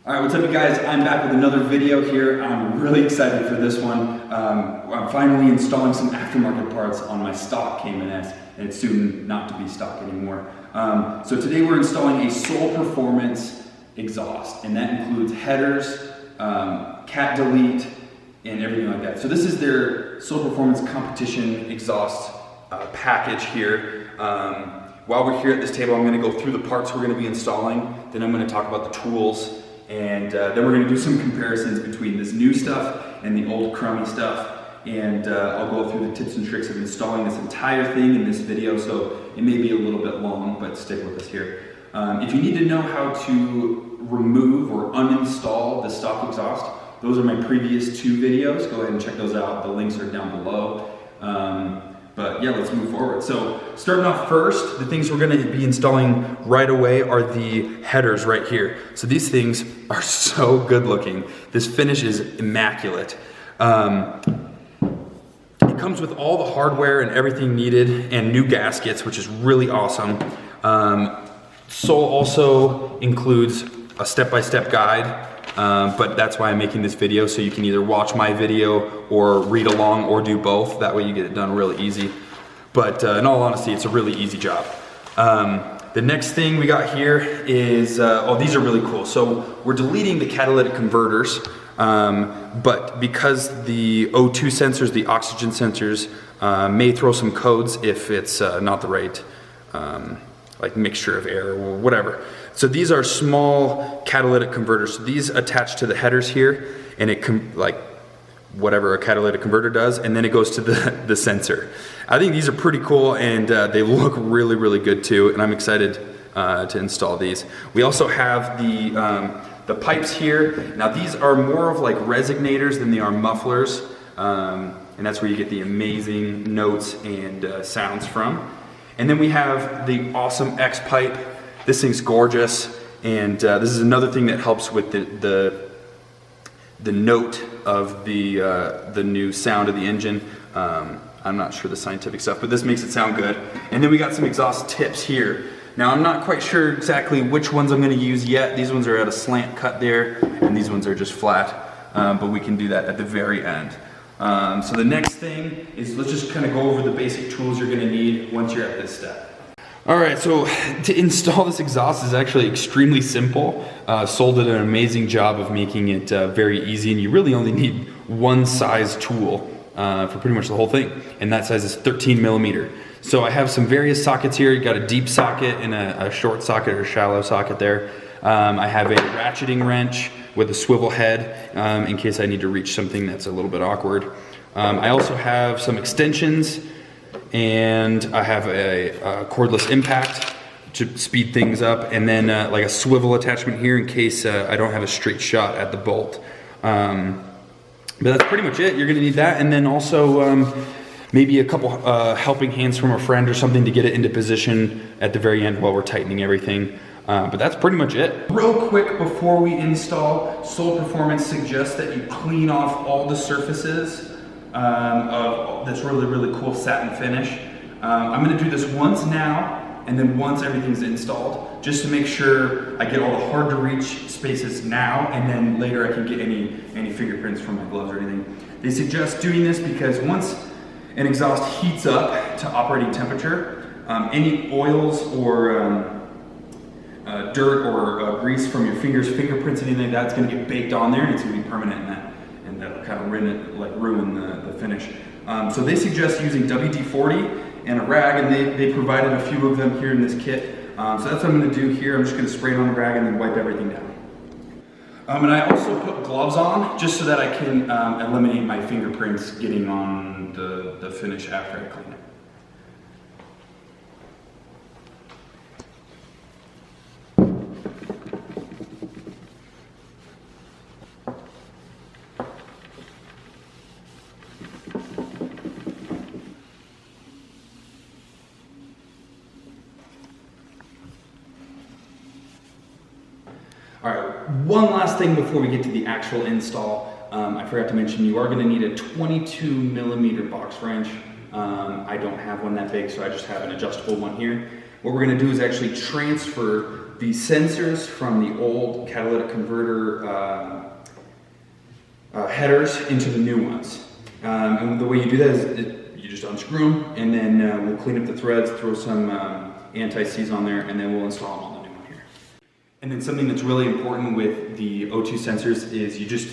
Alright, what's up you guys? I'm back with another video here. I'm really excited for this one. I'm finally installing some aftermarket parts on my stock Cayman S, and it's soon not to be stock anymore. So today we're installing a Soul Performance exhaust, and that includes headers, cat delete, and everything like that. So this is their Soul Performance competition exhaust package here. While we're here at this table, I'm going to go through the parts we're going to be installing, then I'm going to talk about the tools, and then we're going to do some comparisons between this new stuff and the old crummy stuff, and I'll go through the tips and tricks of installing this entire thing in this video, so it may be a little bit long, but stick with us here. If you need to know how to remove or uninstall the stock exhaust, those are my previous 2 videos. Go ahead and check those out. The links are down below. But yeah, let's move forward. So starting off first, the things we're going to be installing right away are the headers right here. So these things are so good looking. This finish is immaculate. It comes with all the hardware and everything needed and new gaskets, which is really awesome. Soul also includes a step-by-step guide. But that's why I'm making this video, so you can either watch my video or read along or do both. That way you get it done really easy. But in all honesty, it's a really easy job. The next thing we got here is, oh, these are really cool. So we're deleting the catalytic converters, but because the O2 sensors, the oxygen sensors, may throw some codes if it's not the right like mixture of air or whatever. So these are small catalytic converters. So these attach to the headers here, and it like whatever a catalytic converter does, and then it goes to the sensor. I think these are pretty cool, and they look really, really good too, and I'm excited to install these. We also have the pipes here. Now these are more of like resignators than they are mufflers, and that's where you get the amazing notes and sounds from. And then we have the awesome X pipe. This thing's gorgeous, and this is another thing that helps with the note of the new sound of the engine. I'm not sure the scientific stuff, but this makes it sound good. And then we got some exhaust tips here. Now I'm not quite sure exactly which ones I'm going to use yet. These ones are at a slant cut there, and these ones are just flat, but we can do that at the very end. So the next thing is, let's just kind of go over the basic tools you're going to need once you're at this step. Alright, so to install this exhaust is actually extremely simple. Soul did an amazing job of making it very easy, and you really only need one size tool for pretty much the whole thing, and that size is 13 millimeter. So I have some various sockets here. You got a deep socket and a short socket or shallow socket there. I have a ratcheting wrench with a swivel head in case I need to reach something that's a little bit awkward. I also have some extensions, and I have a cordless impact to speed things up, and then like a swivel attachment here in case I don't have a straight shot at the bolt. But that's pretty much it. You're going to need that, and then also maybe a couple helping hands from a friend or something to get it into position at the very end while we're tightening everything. But that's pretty much it. Real quick before we install, Soul Performance suggests that you clean off all the surfaces of this really, really cool satin finish. I'm going to do this once now, and then once everything's installed, just to make sure I get all the hard to reach spaces now, and then later I can get any fingerprints from my gloves or anything. They suggest doing this because once an exhaust heats up to operating temperature, any oils or dirt or grease from your fingers, fingerprints, anything like that, it's going to get baked on there, and it's going to be permanent in that, and that'll kind of ruin the finish. So they suggest using WD-40 and a rag, and they provided a few of them here in this kit. So that's what I'm going to do here. I'm just going to spray it on the rag and then wipe everything down. And I also put gloves on just so that I can eliminate my fingerprints getting on the finish after I clean it. Alright, one last thing before we get to the actual install. I forgot to mention you are going to need a 22 millimeter box wrench. I don't have one that big, so I just have an adjustable one here. what we're going to do is actually transfer the sensors from the old catalytic converter headers into the new ones. And the way you do that is you just unscrew them, and then we'll clean up the threads, throw some anti-seize on there, and then we'll install them on the new one here. And then something that's really important with the O2 sensors is you just,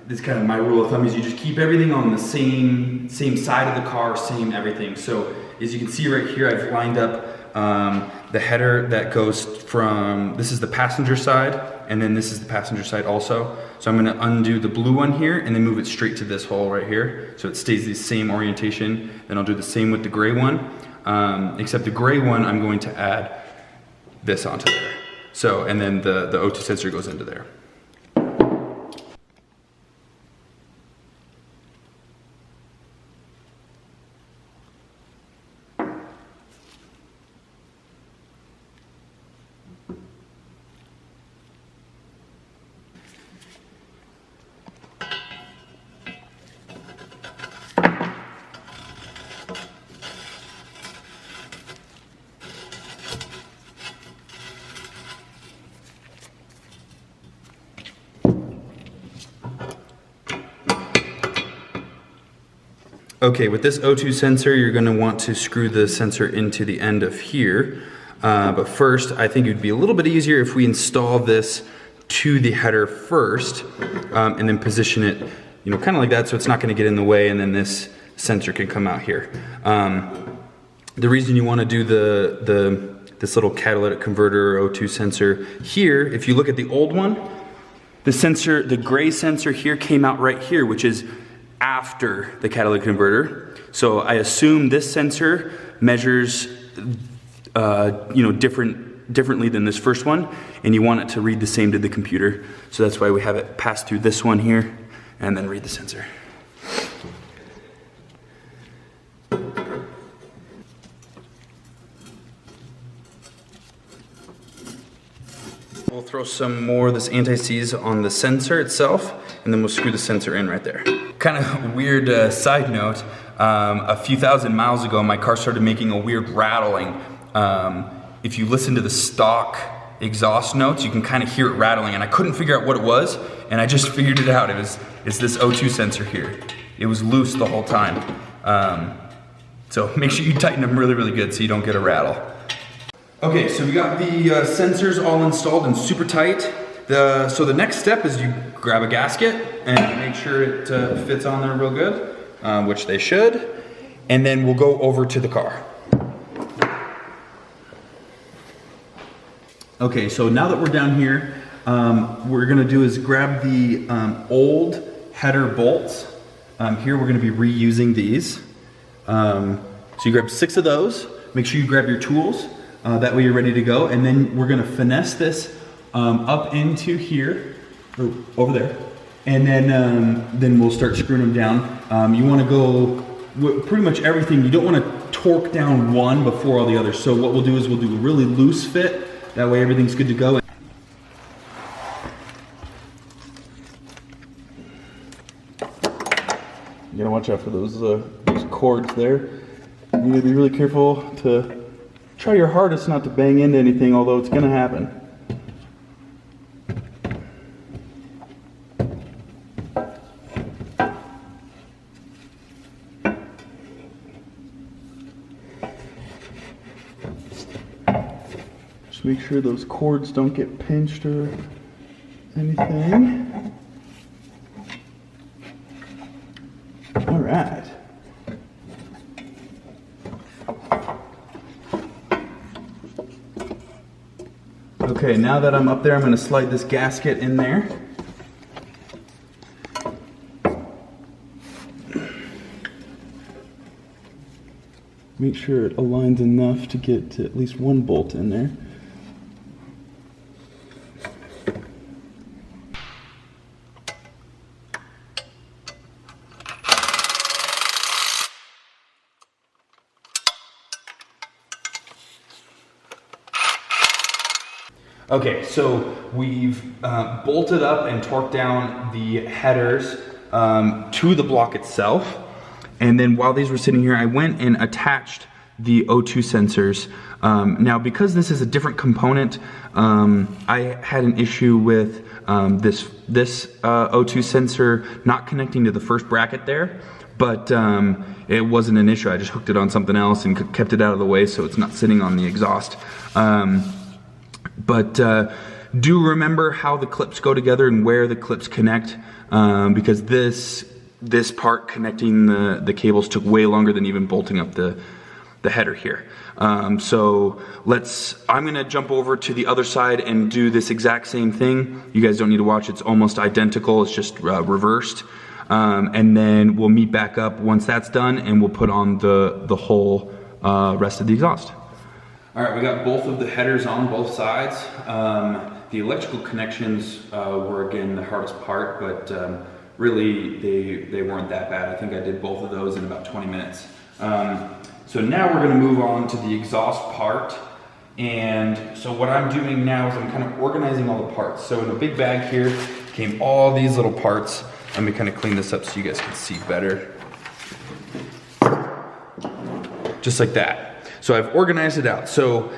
this is kind of my rule of thumb, is you just keep everything on the same side of the car, same everything. So as you can see right here, I've lined up the header that goes from, this is the passenger side, and then this is the passenger side also. So I'm gonna undo the blue one here and then move it straight to this hole right here. So it stays the same orientation. Then I'll do the same with the gray one, except the gray one, I'm going to add this onto there. So, and then the O2 sensor goes into there. Okay, with this O2 sensor, you're going to want to screw the sensor into the end of here. But first, I think it would be a little bit easier if we install this to the header first, and then position it, you know, kind of like that, so it's not going to get in the way, and then this sensor can come out here. The reason you want to do this little catalytic converter or O2 sensor here, if you look at the old one, the sensor, the gray sensor here came out right here, which is after the catalytic converter. So I assume this sensor measures you know, differently than this first one, and you want it to read the same to the computer. So that's why we have it pass through this one here and then read the sensor. We'll throw some more of this anti-seize on the sensor itself, and then we'll screw the sensor in right there. Kind of weird side note, a few thousand miles ago my car started making a weird rattling. If you listen to the stock exhaust notes, you can kind of hear it rattling, and I couldn't figure out what it was, and I just figured it out. It's this O2 sensor here. It was loose the whole time. So make sure you tighten them really, really good so you don't get a rattle. Okay, so we got the sensors all installed and super tight. So the next step is you grab a gasket and make sure it fits on there real good, which they should, and then we'll go over to the car. Okay, so now that we're down here, what we're gonna do is grab the old header bolts. Here we're gonna be reusing these. So you grab 6 of those, make sure you grab your tools, that way you're ready to go, and then we're gonna finesse this up into here, or over there, and then we'll start screwing them down. You wanna go pretty much everything. You don't wanna torque down one before all the others. So what we'll do is we'll do a really loose fit, that way everything's good to go. You gotta watch out for those cords there. You gotta be really careful to try your hardest not to bang into anything, although it's gonna happen. Just make sure those cords don't get pinched or anything. All right. Okay, now that I'm up there, I'm going to slide this gasket in there. Make sure it aligns enough to get to at least one bolt in there. Okay, so we've bolted up and torqued down the headers to the block itself. And then while these were sitting here, I went and attached the O2 sensors. Now, because this is a different component, I had an issue with this O2 sensor not connecting to the first bracket there, but it wasn't an issue. I just hooked it on something else and kept it out of the way so it's not sitting on the exhaust. Do remember how the clips go together and where the clips connect, because this part connecting the cables took way longer than even bolting up the header here. So I'm gonna jump over to the other side and do this exact same thing. You guys don't need to watch, it's almost identical, it's just reversed. And then we'll meet back up once that's done and we'll put on the whole rest of the exhaust. All right, we got both of the headers on both sides. The electrical connections were again the hardest part, but really they weren't that bad. I think I did both of those in about 20 minutes. So now we're gonna move on to the exhaust part. And so what I'm doing now is I'm kind of organizing all the parts. So in a big bag here came all these little parts. Let me kind of clean this up so you guys can see better. Just like that. So I've organized it out. So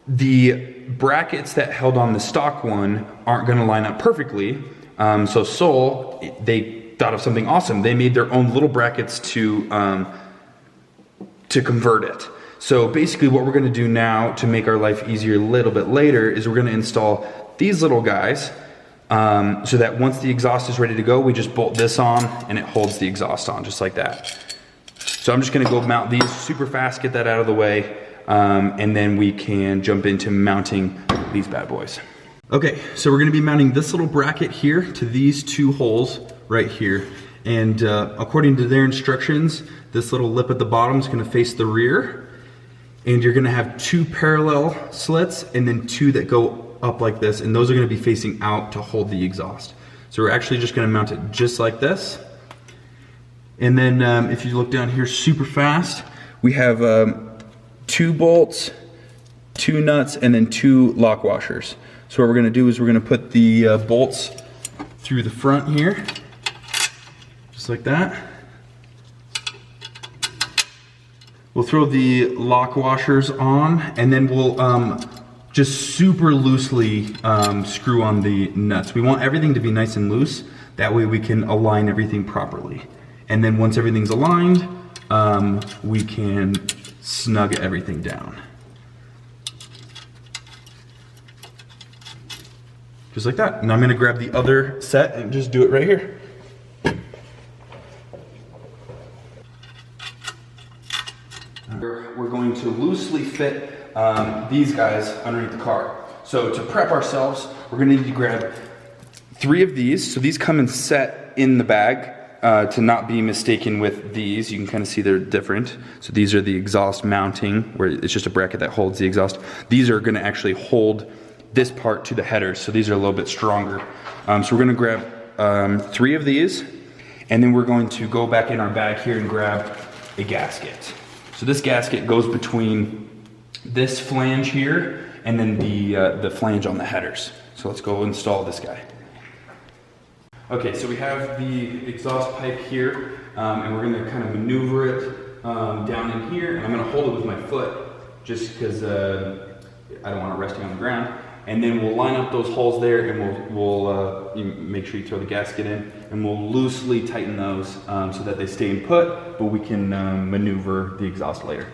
the brackets that held on the stock one aren't gonna line up perfectly. So Seoul, they thought of something awesome. They made their own little brackets to convert it. So basically what we're gonna do now to make our life easier a little bit later is we're gonna install these little guys so that once the exhaust is ready to go, we just bolt this on and it holds the exhaust on just like that. So I'm just gonna go mount these super fast, get that out of the way, and then we can jump into mounting these bad boys. Okay, so we're gonna be mounting this little bracket here to these two holes right here. And according to their instructions, this little lip at the bottom is gonna face the rear. And you're gonna have two parallel slits and then two that go up like this, and those are gonna be facing out to hold the exhaust. So we're actually just gonna mount it just like this. And then if you look down here super fast, we have 2 bolts, 2 nuts, and then 2 lock washers. So what we're gonna do is we're gonna put the bolts through the front here, just like that. We'll throw the lock washers on, and then we'll just super loosely screw on the nuts. We want everything to be nice and loose, that way we can align everything properly. And then once everything's aligned, we can snug everything down. Just like that. And I'm gonna grab the other set and just do it right here. We're going to loosely fit these guys underneath the car. So to prep ourselves, we're gonna need to grab 3 of these. So these come in set in the bag to not be mistaken with these. You can kind of see they're different. So these are the exhaust mounting, where it's just a bracket that holds the exhaust. These are gonna actually hold this part to the headers. So these are a little bit stronger. So we're gonna grab 3 of these, and then we're going to go back in our bag here and grab a gasket. So this gasket goes between this flange here and then the flange on the headers. So let's go install this guy. Okay, so we have the exhaust pipe here, and we're gonna kind of maneuver it down in here, and I'm gonna hold it with my foot just because I don't want it resting on the ground. And then we'll line up those holes there, and we'll make sure you throw the gasket in, and we'll loosely tighten those so that they stay in put, but we can maneuver the exhaust later.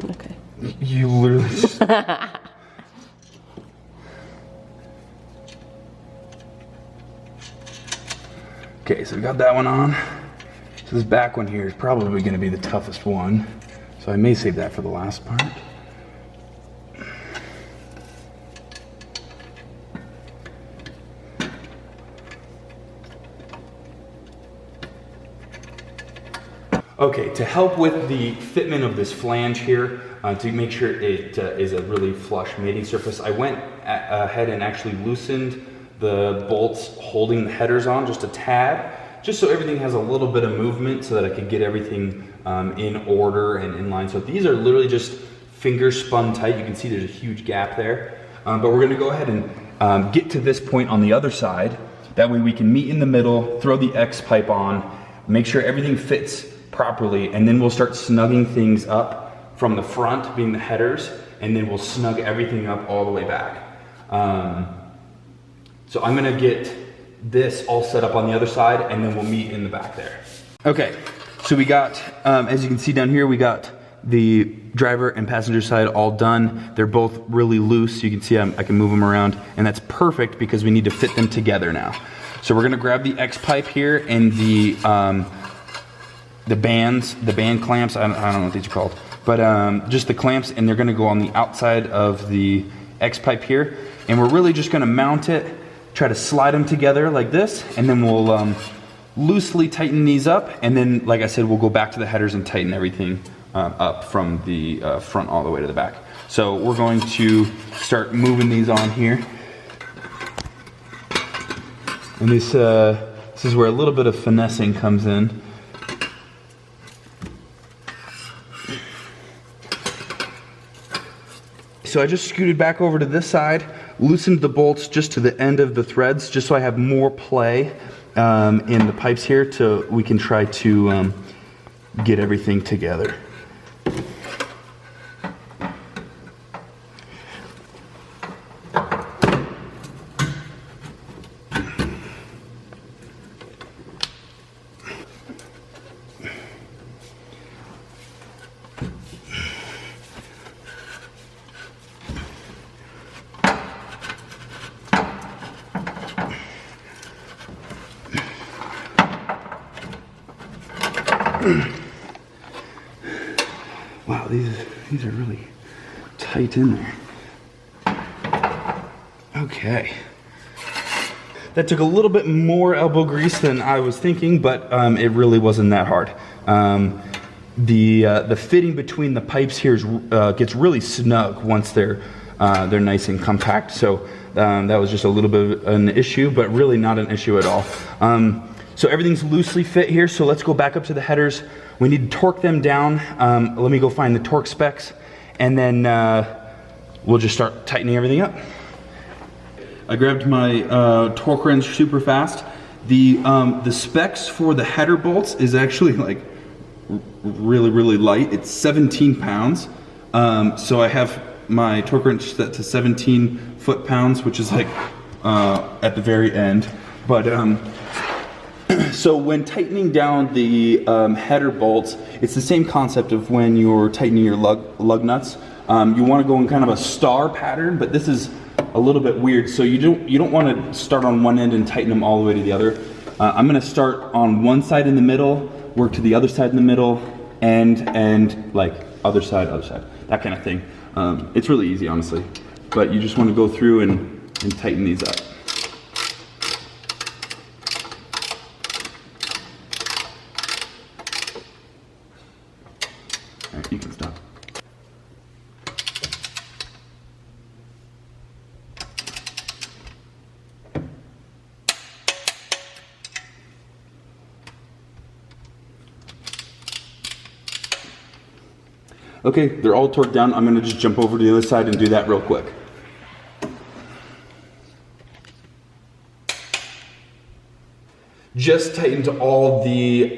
Okay. You literally just... Okay, so we got that one on. So this back one here is probably going to be the toughest one, so I may save that for the last part. Okay, to help with the fitment of this flange here, to make sure it is a really flush mating surface, I went ahead and actually loosened the bolts holding the headers on just a tad, just so everything has a little bit of movement so that I could get everything in order and in line. So these are literally just finger spun tight. You can see there's a huge gap there. But we're gonna go ahead and get to this point on the other side. That way we can meet in the middle, throw the X pipe on, make sure everything fits properly, and then we'll start snugging things up from the front, being the headers, and then we'll snug everything up all the way back. So I'm gonna get this all set up on the other side, and then we'll meet in the back there. Okay, so we got, as you can see down here, we got the driver and passenger side all done. They're both really loose. You can see I can move them around, and that's perfect because we need to fit them together now. So we're gonna grab the X pipe here and the band clamps, I don't know what these are called, but just the clamps, and they're gonna go on the outside of the X pipe here, and we're really just gonna mount it, try to slide them together like this, and then we'll loosely tighten these up, and then, like I said, we'll go back to the headers and tighten everything up from the front all the way to the back. So we're going to start moving these on here, and this is where a little bit of finessing comes in. So I just scooted back over to this side, loosened the bolts just to the end of the threads, just so I have more play in the pipes here, we can try to get everything together. Wow, these are really tight in there. Okay. That took a little bit more elbow grease than I was thinking, but it really wasn't that hard. The fitting between the pipes here gets really snug once they're nice and compact. So that was just a little bit of an issue, but really not an issue at all. So everything's loosely fit here, so let's go back up to the headers. We need to torque them down. Let me go find the torque specs, and then we'll just start tightening everything up. I grabbed my torque wrench super fast. The specs for the header bolts is actually like really light. It's 17 pounds. So I have my torque wrench set to 17 foot-pounds, which is like at the very end. But so when tightening down the header bolts, it's the same concept of when you're tightening your lug nuts. You want to go in kind of a star pattern, but this is a little bit weird. So you don't want to start on one end and tighten them all the way to the other. I'm going to start on one side in the middle, work to the other side in the middle, and like other side, that kind of thing. It's really easy, honestly, but you just want to go through and tighten these up. All right, you can stop. Okay, they're all torqued down. I'm gonna just jump over to the other side and do that real quick. Just tightened all the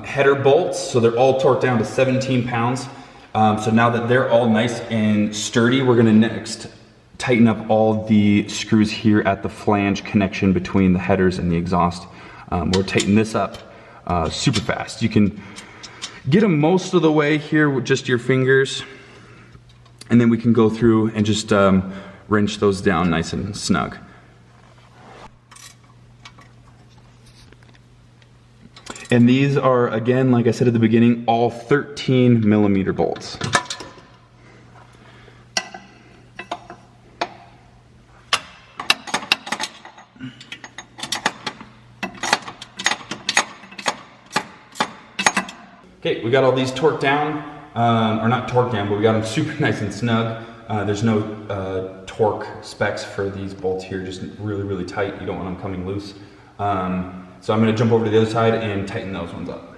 header bolts, so they're all torqued down to 17 pounds. So now that they're all nice and sturdy, we're gonna next tighten up all the screws here at the flange connection between the headers and the exhaust. We'll tighten this up super fast. You can get them most of the way here with just your fingers, and then we can go through and just wrench those down nice and snug. And these are, again, like I said at the beginning, all 13mm bolts. Okay, we got all these torqued down, or not torqued down, but we got them super nice and snug. There's no torque specs for these bolts here, just really, really tight. You don't want them coming loose. So I'm gonna jump over to the other side and tighten those ones up.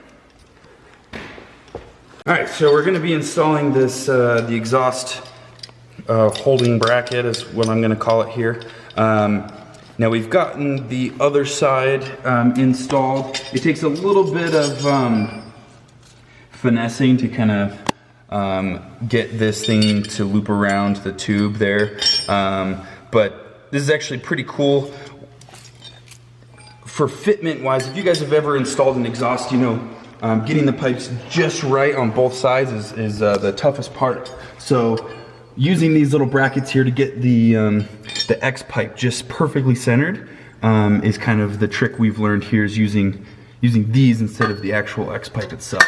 All right, so we're gonna be installing this, the exhaust holding bracket is what I'm gonna call it here. Now we've gotten the other side installed. It takes a little bit of finessing to kind of get this thing to loop around the tube there. But this is actually pretty cool. For fitment wise, if you guys have ever installed an exhaust, you know getting the pipes just right on both sides is the toughest part. So using these little brackets here to get the X pipe just perfectly centered is kind of the trick we've learned here, is using these instead of the actual X pipe itself.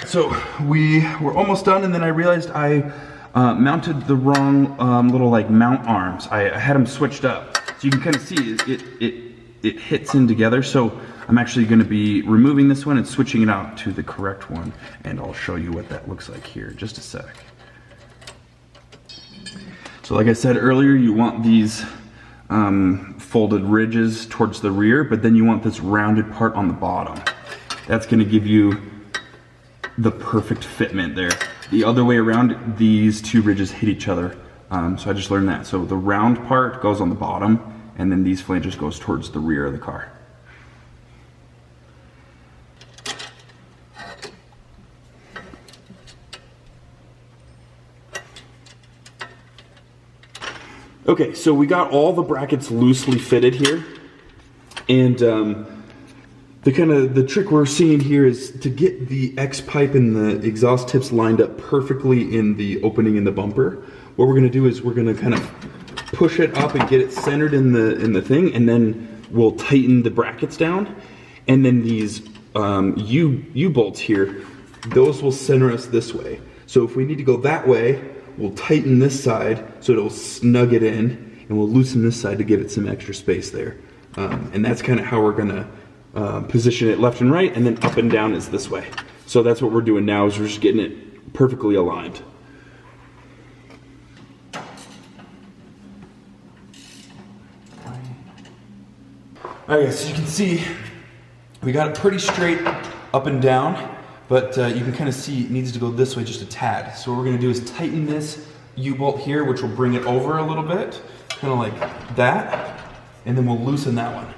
So we were almost done, and then I realized I mounted the wrong little like mount arms. I had them switched up, so you can kind of see it hits in together. So I'm actually going to be removing this one and switching it out to the correct one, and I'll show you what that looks like here in just a sec. So like I said earlier, you want these folded ridges towards the rear, but then you want this rounded part on the bottom. That's going to give you the perfect fitment there. The other way around, these two ridges hit each other. So I just learned that. So the round part goes on the bottom, and then these flanges goes towards the rear of the car. Okay, so we got all the brackets loosely fitted here, and the trick we're seeing here is to get the X pipe and the exhaust tips lined up perfectly in the opening in the bumper. What we're going to do is we're going to kind of push it up and get it centered in the thing, and then we'll tighten the brackets down. And then these U-bolts here, those will center us this way. So if we need to go that way, we'll tighten this side so it'll snug it in, and we'll loosen this side to give it some extra space there. And that's kind of how we're going to position it left and right, and then up and down is this way. So that's what we're doing now, is we're just getting it perfectly aligned. Alright guys, so you can see we got it pretty straight up and down, but you can kind of see it needs to go this way just a tad. So what we're going to do is tighten this U-bolt here, which will bring it over a little bit, kind of like that, and then we'll loosen that one.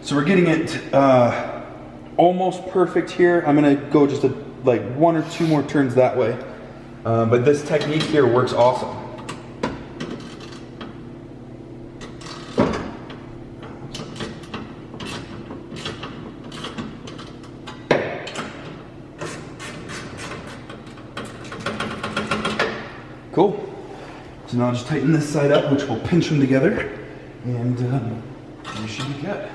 So we're getting it almost perfect here. I'm gonna go just like 1 or 2 more turns that way. But this technique here works awesome. Cool. So now I'll just tighten this side up, which will pinch them together, and you should be good.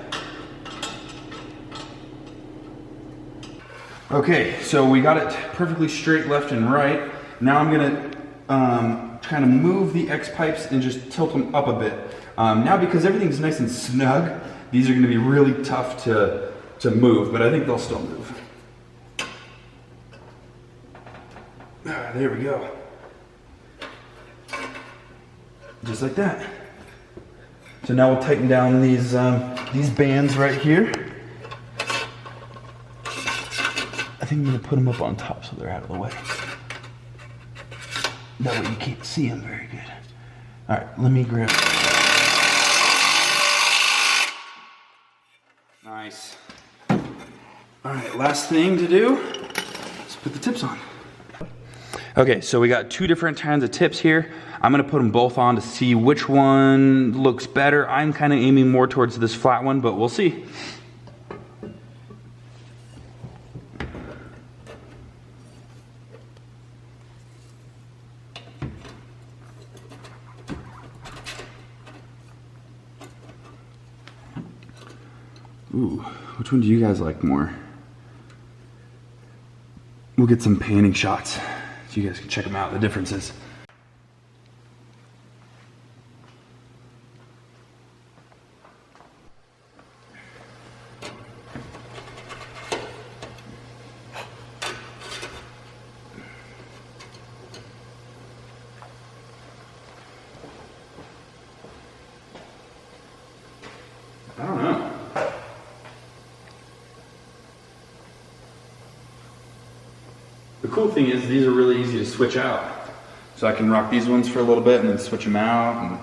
Okay, so we got it perfectly straight left and right. Now I'm gonna kind of move the X pipes and just tilt them up a bit. Now because everything's nice and snug, these are gonna be really tough to move, but I think they'll still move. There we go. Just like that. So now we'll tighten down these bands right here. I think I'm going to put them up on top so they're out of the way. That way you can't see them very good. Alright, let me grab. Nice. Alright, last thing to do is put the tips on. Okay, so we got 2 different kinds of tips here. I'm going to put them both on to see which one looks better. I'm kind of aiming more towards this flat one, but we'll see. Ooh, which one do you guys like more? We'll get some panning shots so you guys can check them out, the differences. I don't know. The cool thing is these are really easy to switch out. So I can rock these ones for a little bit and then switch them out and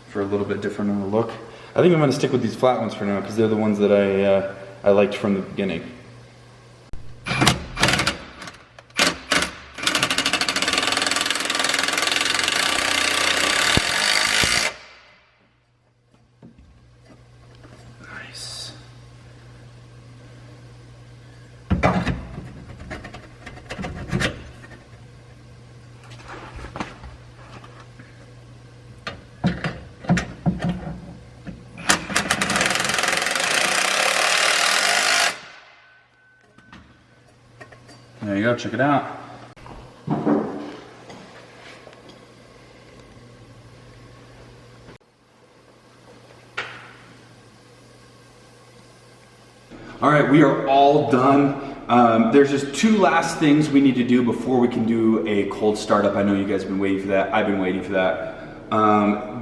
for a little bit different of a look. I think I'm going to stick with these flat ones for now because they're the ones that I liked from the beginning. There you go, check it out. All right, we are all done. There's just two last things we need to do before we can do a cold startup. I know you guys have been waiting for that. I've been waiting for that.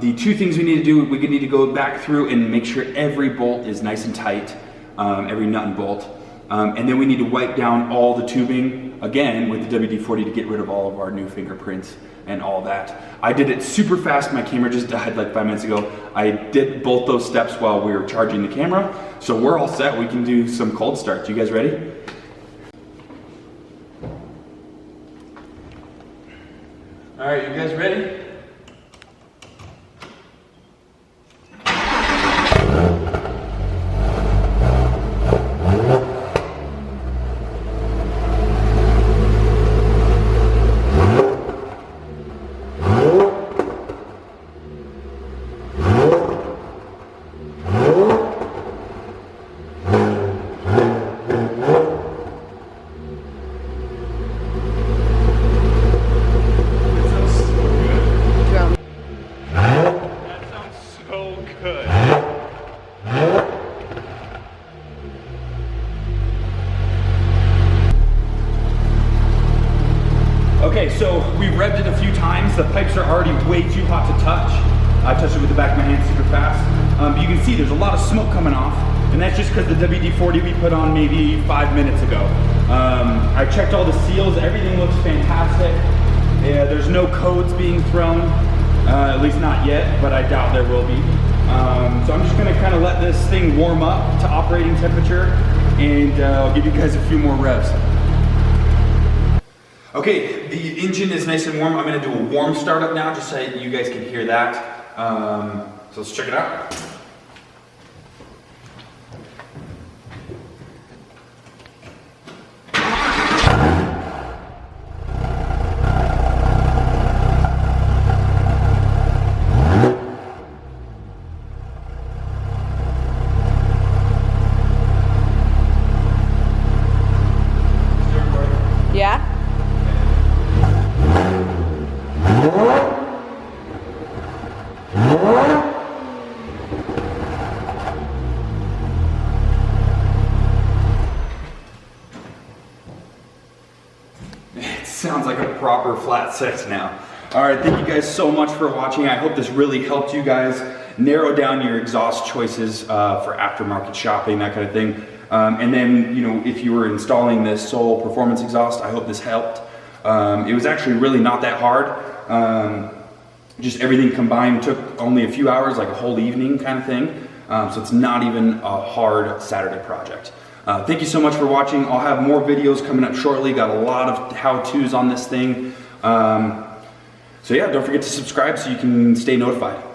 The two things we need to do, we need to go back through and make sure every bolt is nice and tight, every nut and bolt. And then we need to wipe down all the tubing, again, with the WD-40 to get rid of all of our new fingerprints and all that. I did it super fast. My camera just died like 5 minutes ago. I did both those steps while we were charging the camera. So we're all set. We can do some cold starts. You guys ready? All right, you guys ready? Okay, so we revved it a few times. The pipes are already way too hot to touch. I touched it with the back of my hand super fast. But you can see there's a lot of smoke coming off, and that's just because the WD-40 we put on maybe 5 minutes ago. I checked all the seals, everything looks fantastic. Yeah, there's no codes being thrown, at least not yet, but I doubt there will be. So I'm just gonna kind of let this thing warm up to operating temperature, and I'll give you guys a few more revs. Okay, the engine is nice and warm. I'm gonna do a warm startup now, just so you guys can hear that. So let's check it out. Yeah? It sounds like a proper flat six now. All right, thank you guys so much for watching. I hope this really helped you guys narrow down your exhaust choices for aftermarket shopping, that kind of thing. And then, you know, if you were installing this Soul Performance exhaust, I hope this helped. It was actually really not that hard. Just everything combined took only a few hours, like a whole evening kind of thing. So it's not even a hard Saturday project. Thank you so much for watching. I'll have more videos coming up shortly. Got a lot of how-tos on this thing. So yeah, don't forget to subscribe so you can stay notified.